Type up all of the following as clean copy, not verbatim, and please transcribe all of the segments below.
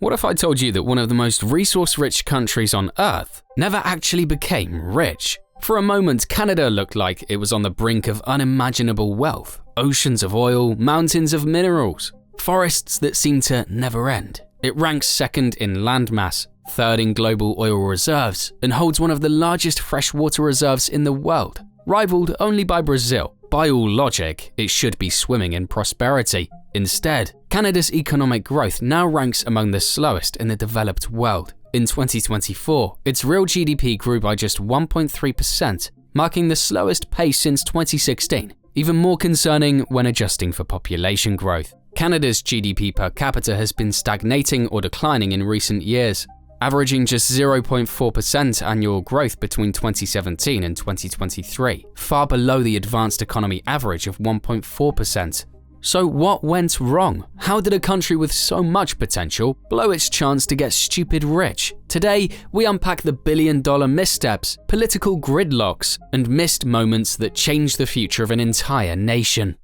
What if I told you that one of the most resource-rich countries on Earth never actually became rich? For a moment, Canada looked like it was on the brink of unimaginable wealth. Oceans of oil, mountains of minerals, forests that seem to never end. It ranks second in landmass, third in global oil reserves, and holds one of the largest freshwater reserves in the world, rivaled only by Brazil. By all logic, it should be swimming in prosperity. Instead, Canada's economic growth now ranks among the slowest in the developed world. In 2024, its real GDP grew by just 1.3%, marking the slowest pace since 2016, even more concerning when adjusting for population growth. Canada's GDP per capita has been stagnating or declining in recent years, averaging just 0.4% annual growth between 2017 and 2023, far below the advanced economy average of 1.4%. So what went wrong? How did a country with so much potential blow its chance to get stupid rich? Today, we unpack the billion-dollar missteps, political gridlocks, and missed moments that changed the future of an entire nation.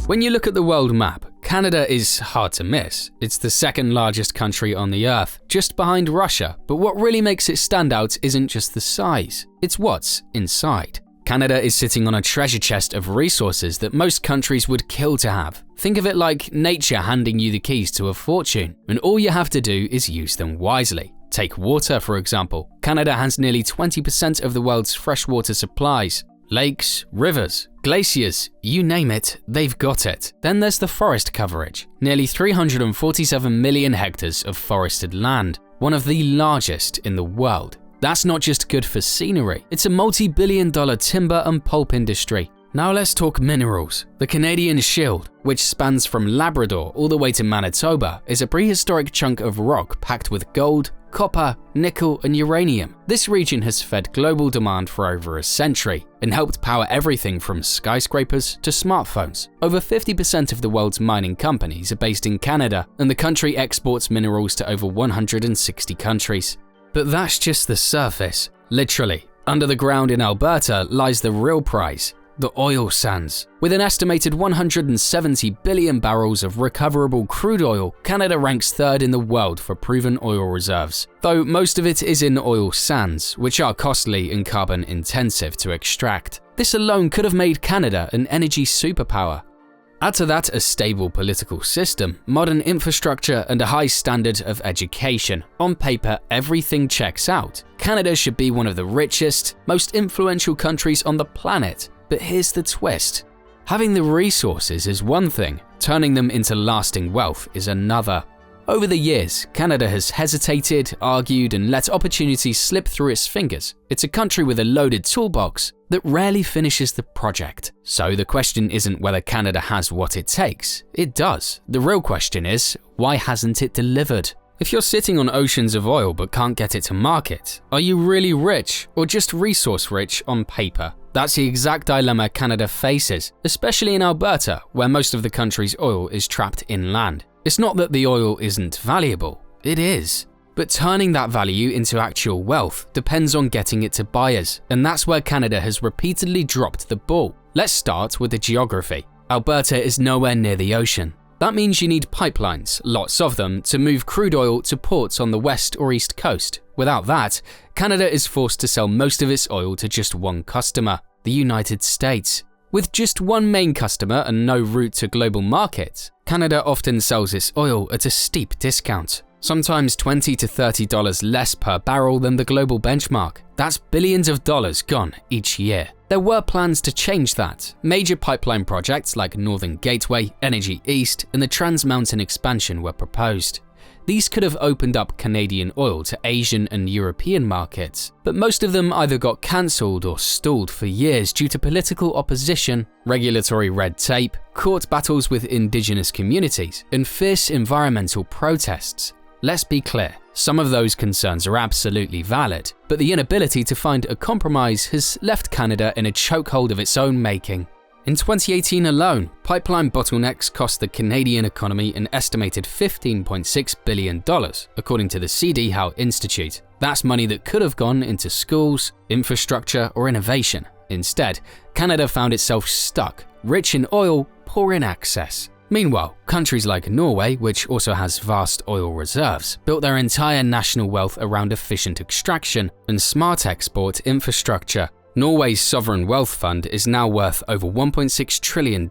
When you look at the world map, Canada is hard to miss. It's the second largest country on the earth, just behind Russia, but what really makes it stand out isn't just the size, it's what's inside. Canada is sitting on a treasure chest of resources that most countries would kill to have. Think of it like nature handing you the keys to a fortune, and all you have to do is use them wisely. Take water, for example. Canada has nearly 20% of the world's freshwater supplies. Lakes, rivers, glaciers, you name it, they've got it. Then there's the forest coverage. Nearly 347 million hectares of forested land, one of the largest in the world. That's not just good for scenery, it's a multi-billion-dollar timber and pulp industry. Now let's talk minerals. The Canadian Shield, which spans from Labrador all the way to Manitoba, is a prehistoric chunk of rock packed with gold, copper, nickel, and uranium. This region has fed global demand for over a century and helped power everything from skyscrapers to smartphones. Over 50% of the world's mining companies are based in Canada, and the country exports minerals to over 160 countries. But that's just the surface. Literally, under the ground in Alberta lies the real prize, the oil sands. With an estimated 170 billion barrels of recoverable crude oil, Canada ranks third in the world for proven oil reserves, though most of it is in oil sands, which are costly and carbon intensive to extract. This alone could have made Canada an energy superpower. Add to that a stable political system, modern infrastructure, and a high standard of education. On paper, everything checks out. Canada should be one of the richest, most influential countries on the planet. But here's the twist. Having the resources is one thing, turning them into lasting wealth is another. Over the years, Canada has hesitated, argued, and let opportunities slip through its fingers. It's a country with a loaded toolbox that rarely finishes the project. So the question isn't whether Canada has what it takes. It does. The real question is, why hasn't it delivered? If you're sitting on oceans of oil but can't get it to market, are you really rich or just resource rich on paper? That's the exact dilemma Canada faces, especially in Alberta, where most of the country's oil is trapped inland. It's not that the oil isn't valuable, it is. But turning that value into actual wealth depends on getting it to buyers, and that's where Canada has repeatedly dropped the ball. Let's start with the geography. Alberta is nowhere near the ocean. That means you need pipelines, lots of them, to move crude oil to ports on the west or east coast. Without that, Canada is forced to sell most of its oil to just one customer, the United States. With just one main customer and no route to global markets, Canada often sells its oil at a steep discount, sometimes $20 to $30 less per barrel than the global benchmark. That's billions of dollars gone each year. There were plans to change that. Major pipeline projects like Northern Gateway, Energy East, and the Trans Mountain expansion were proposed. These could have opened up Canadian oil to Asian and European markets, but most of them either got cancelled or stalled for years due to political opposition, regulatory red tape, court battles with indigenous communities, and fierce environmental protests. Let's be clear, some of those concerns are absolutely valid, but the inability to find a compromise has left Canada in a chokehold of its own making. In 2018 alone, pipeline bottlenecks cost the Canadian economy an estimated $15.6 billion, according to the C.D. Howe Institute. That's money that could have gone into schools, infrastructure, or innovation. Instead, Canada found itself stuck, rich in oil, poor in access. Meanwhile, countries like Norway, which also has vast oil reserves, built their entire national wealth around efficient extraction and smart export infrastructure. Norway's sovereign wealth fund is now worth over $1.6 trillion.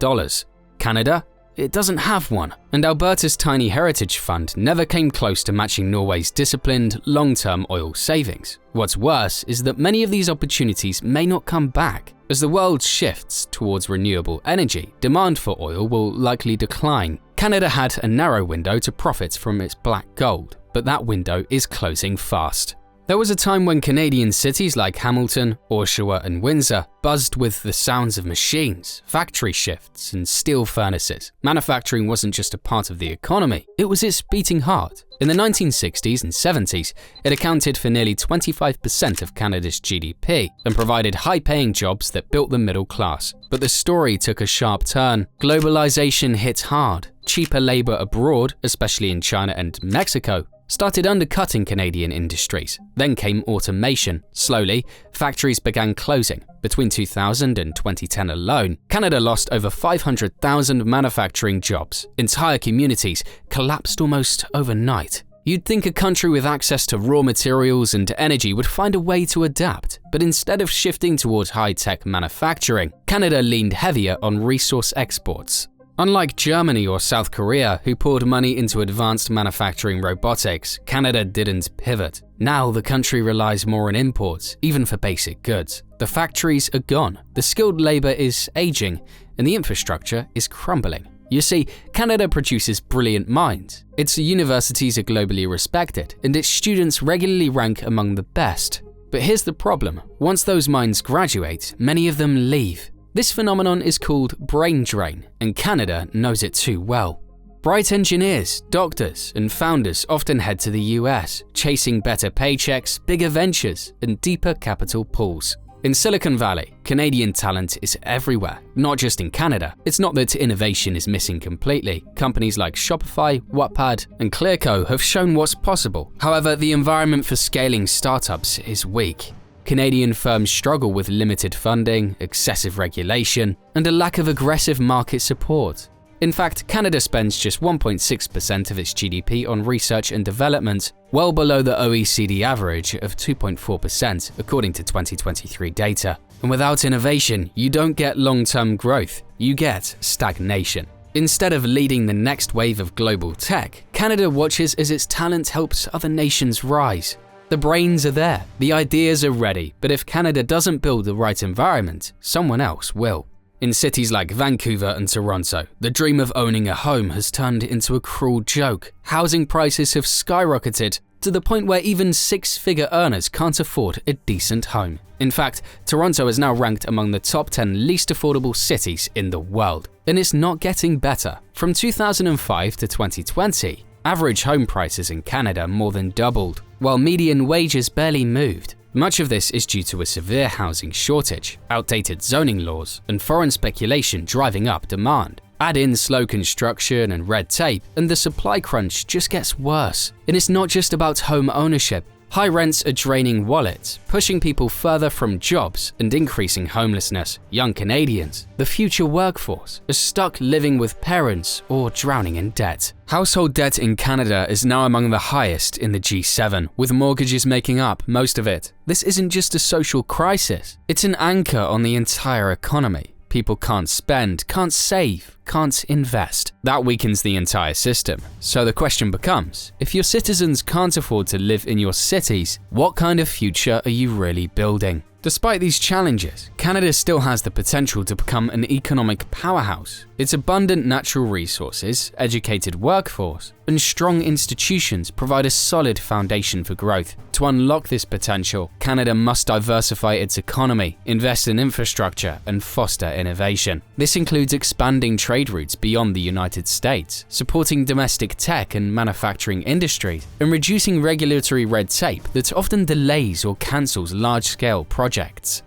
Canada? It doesn't have one, and Alberta's tiny heritage fund never came close to matching Norway's disciplined, long-term oil savings. What's worse is that many of these opportunities may not come back. As the world shifts towards renewable energy, demand for oil will likely decline. Canada had a narrow window to profit from its black gold, but that window is closing fast. There was a time when Canadian cities like Hamilton, Oshawa, and Windsor buzzed with the sounds of machines, factory shifts, and steel furnaces. Manufacturing wasn't just a part of the economy, it was its beating heart. In the 1960s and 70s, it accounted for nearly 25% of Canada's GDP and provided high-paying jobs that built the middle class. But the story took a sharp turn. Globalization hit hard. Cheaper labor abroad, especially in China and Mexico, started undercutting Canadian industries. Then came automation. Slowly, factories began closing. Between 2000 and 2010 alone, Canada lost over 500,000 manufacturing jobs. Entire communities collapsed almost overnight. You'd think a country with access to raw materials and energy would find a way to adapt, but instead of shifting towards high-tech manufacturing, Canada leaned heavier on resource exports. Unlike Germany or South Korea, who poured money into advanced manufacturing robotics, Canada didn't pivot. Now the country relies more on imports, even for basic goods. The factories are gone, the skilled labor is aging, and the infrastructure is crumbling. You see, Canada produces brilliant minds. Its universities are globally respected, and its students regularly rank among the best. But here's the problem: once those minds graduate, many of them leave. This phenomenon is called brain drain, and Canada knows it too well. Bright engineers, doctors, and founders often head to the US, chasing better paychecks, bigger ventures, and deeper capital pools. In Silicon Valley, Canadian talent is everywhere, not just in Canada. It's not that innovation is missing completely. Companies like Shopify, Wattpad, and Clearco have shown what's possible. However, the environment for scaling startups is weak. Canadian firms struggle with limited funding, excessive regulation, and a lack of aggressive market support. In fact, Canada spends just 1.6% of its GDP on research and development, well below the OECD average of 2.4% according to 2023 data. And without innovation, you don't get long-term growth, you get stagnation. Instead of leading the next wave of global tech, Canada watches as its talent helps other nations rise. The brains are there, the ideas are ready, but if Canada doesn't build the right environment, someone else will. In cities like Vancouver and Toronto, the dream of owning a home has turned into a cruel joke. Housing prices have skyrocketed to the point where even six-figure earners can't afford a decent home. In fact, Toronto is now ranked among the top 10 least affordable cities in the world, and it's not getting better. From 2005 to 2020, average home prices in Canada more than doubled, while median wages barely moved. Much of this is due to a severe housing shortage, outdated zoning laws, and foreign speculation driving up demand. Add in slow construction and red tape, and the supply crunch just gets worse. And it's not just about home ownership. High rents are draining wallets, pushing people further from jobs and increasing homelessness. Young Canadians, the future workforce, are stuck living with parents or drowning in debt. Household debt in Canada is now among the highest in the G7, with mortgages making up most of it. This isn't just a social crisis, it's an anchor on the entire economy. People can't spend, can't save, can't invest. That weakens the entire system. So the question becomes, if your citizens can't afford to live in your cities, what kind of future are you really building? Despite these challenges, Canada still has the potential to become an economic powerhouse. Its abundant natural resources, educated workforce, and strong institutions provide a solid foundation for growth. To unlock this potential, Canada must diversify its economy, invest in infrastructure, and foster innovation. This includes expanding trade routes beyond the United States, supporting domestic tech and manufacturing industries, and reducing regulatory red tape that often delays or cancels large-scale projects.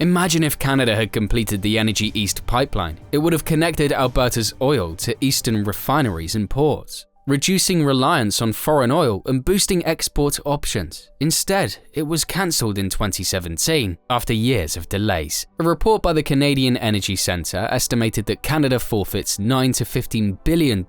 Imagine if Canada had completed the Energy East pipeline. It would have connected Alberta's oil to eastern refineries and ports. reducing reliance on foreign oil and boosting export options. Instead, it was cancelled in 2017 after years of delays. A report by the Canadian Energy Centre estimated that Canada forfeits $9 to $15 billion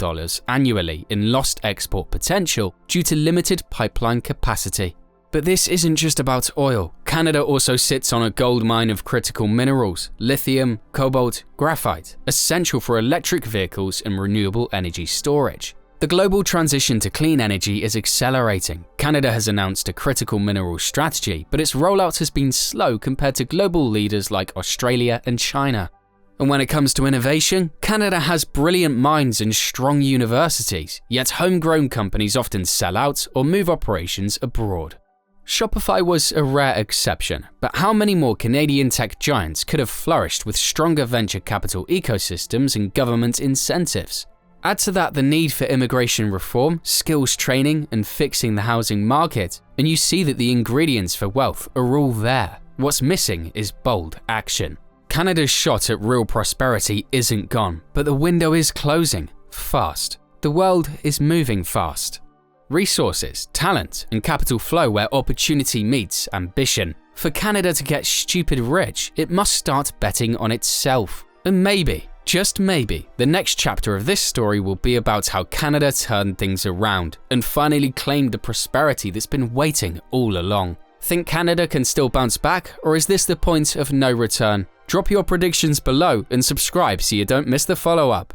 annually in lost export potential due to limited pipeline capacity. But this isn't just about oil. Canada also sits on a gold mine of critical minerals, lithium, cobalt, graphite, essential for electric vehicles and renewable energy storage. The global transition to clean energy is accelerating. Canada has announced a critical minerals strategy, but its rollout has been slow compared to global leaders like Australia and China. And when it comes to innovation, Canada has brilliant minds and strong universities, yet homegrown companies often sell out or move operations abroad. Shopify was a rare exception, but how many more Canadian tech giants could have flourished with stronger venture capital ecosystems and government incentives? Add to that the need for immigration reform, skills training, and fixing the housing market, and you see that the ingredients for wealth are all there. What's missing is bold action. Canada's shot at real prosperity isn't gone, but the window is closing fast. The world is moving fast. Resources, talent, and capital flow where opportunity meets ambition. For Canada to get stupid rich, it must start betting on itself. And maybe, just maybe, the next chapter of this story will be about how Canada turned things around and finally claimed the prosperity that's been waiting all along. Think Canada can still bounce back, or is this the point of no return? Drop your predictions below and subscribe so you don't miss the follow-up.